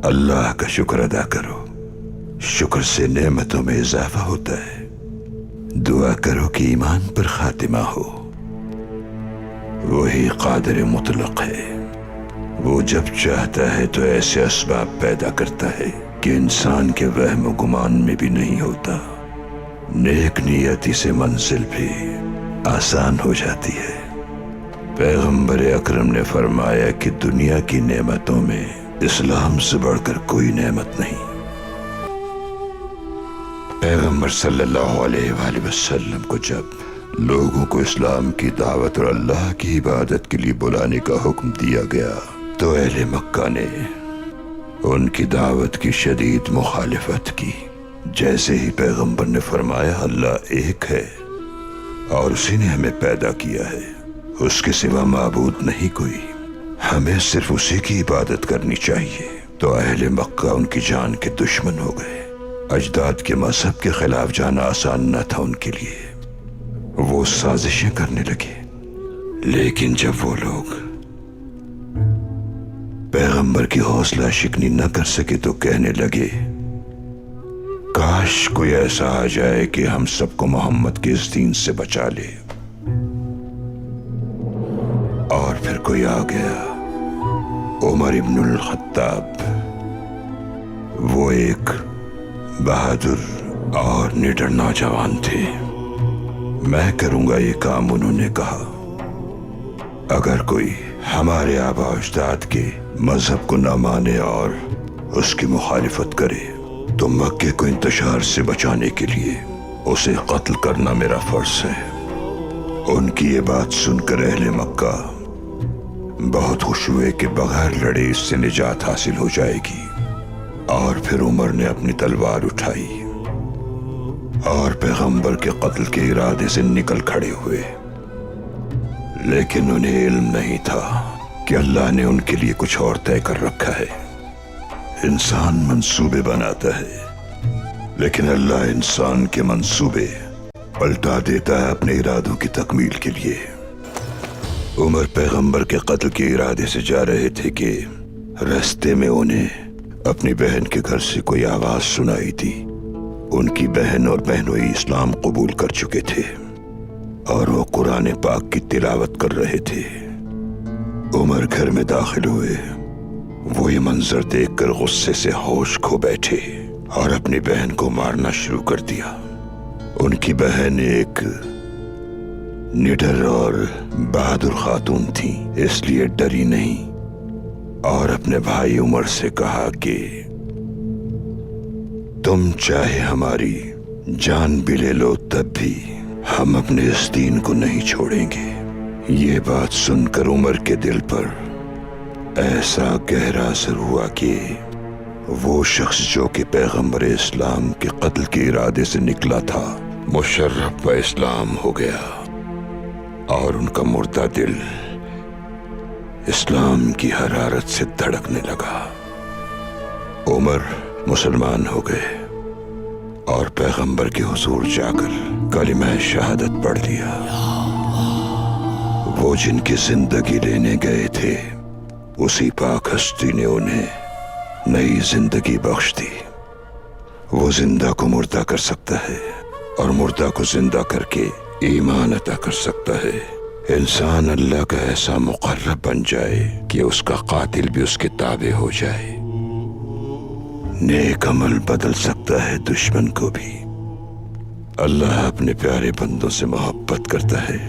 अल्लाह का शुक्र अदा करो, शुक्र से नेमतों में इजाफा होता है। दुआ करो कि ईमान पर खातिमा हो। वही कादिर मुतलक है, वो जब चाहता है तो ऐसे असबाब पैदा करता है कि इंसान के वहम गुमान में भी नहीं होता। नेक नियति से मंजिल भी आसान हो जाती है। पैगंबर अकरम ने फरमाया कि दुनिया की नेमतों में इस्लाम से बढ़कर कोई नेमत नहीं। पैगंबर सल्लल्लाहु अलैहि वसल्लम को जब लोगों को इस्लाम की दावत और अल्लाह की इबादत के लिए बुलाने का हुक्म दिया गया तो अहले मक्का ने उनकी दावत की शदीद मुखालिफत की। जैसे ही पैगंबर ने फरमाया अल्लाह एक है और उसी ने हमें पैदा किया है, उसके सिवा माबूद नहीं कोई, हमें सिर्फ उसी की इबादत करनी चाहिए, तो अहले मक्का उनकी जान के दुश्मन हो गए। अजदाद के मजहब के खिलाफ जाना आसान न था उनके लिए। वो साजिशें करने लगे। लेकिन जब वो लोग पैगंबर की हौसला शिकनी न कर सके तो कहने लगे, काश कोई ऐसा आ जाए कि हम सबको मोहम्मद के इस दीन से बचा ले। और फिर कोई आ गया, उमर इब्नुल खत्ताब। वो एक बहादुर और निडर नौजवान थे। मैं करूंगा ये काम, उन्होंने कहा। अगर कोई हमारे आबा अजदाद के मजहब को न माने और उसकी मुखालिफत करे तो मक्के को इंतशार से बचाने के लिए उसे कत्ल करना मेरा फर्ज है। उनकी ये बात सुनकर अहले मक्का बहुत खुश हुए कि बगैर लड़े इससे निजात हासिल हो जाएगी। और फिर उमर ने अपनी तलवार उठाई और पैगंबर के कत्ल के इरादे से निकल खड़े हुए। लेकिन उन्हें इल्म नहीं था कि अल्लाह ने उनके लिए कुछ और तय कर रखा है। इंसान मंसूबे बनाता है, लेकिन अल्लाह इंसान के मंसूबे पलटा देता है अपने इरादों की तकमील के लिए। उमर पैगंबर के कत्ल के इरादे से जा रहे थे कि रास्ते में उन्हें अपनी बहन के घर से कोई आवाज सुनाई दी। उनकी बहन और बहनोई इस्लाम कबूल कर चुके थे और वो कुरान पाक की तिलावत कर रहे थे। उमर घर में दाखिल हुए। वो ये मंजर देखकर गुस्से से होश खो बैठे और अपनी बहन को मारना शुरू कर दिया। उनकी बहन एक निडर और बहादुर खातून थी, इसलिए डरी नहीं और अपने भाई उमर से कहा कि तुम चाहे हमारी जान भी ले लो तब भी हम अपने इस दीन को नहीं छोड़ेंगे। ये बात सुनकर उमर के दिल पर ऐसा गहरा असर हुआ कि वो शख्स जो कि पैगंबर इस्लाम के कत्ल के इरादे से निकला था मुशर्रफ व इस्लाम हो गया और उनका मुर्दा दिल इस्लाम की हरारत से धड़कने लगा। उमर मुसलमान हो गए और पैगंबर के हुजूर जाकर कलिमा शहादत पढ़ लिया। वो जिनकी जिंदगी लेने गए थे उसी पाक हस्ती ने उन्हें नई जिंदगी बख्श दी। वो जिंदा को मुर्दा कर सकता है और मुर्दा को जिंदा करके ईमान अता कर सकता है। इंसान अल्लाह का ऐसा मुकर्रब बन जाए कि उसका कातिल भी उसके ताबे हो जाए। नेक अमल बदल सकता है दुश्मन को भी। अल्लाह अपने प्यारे बंदों से मोहब्बत करता है।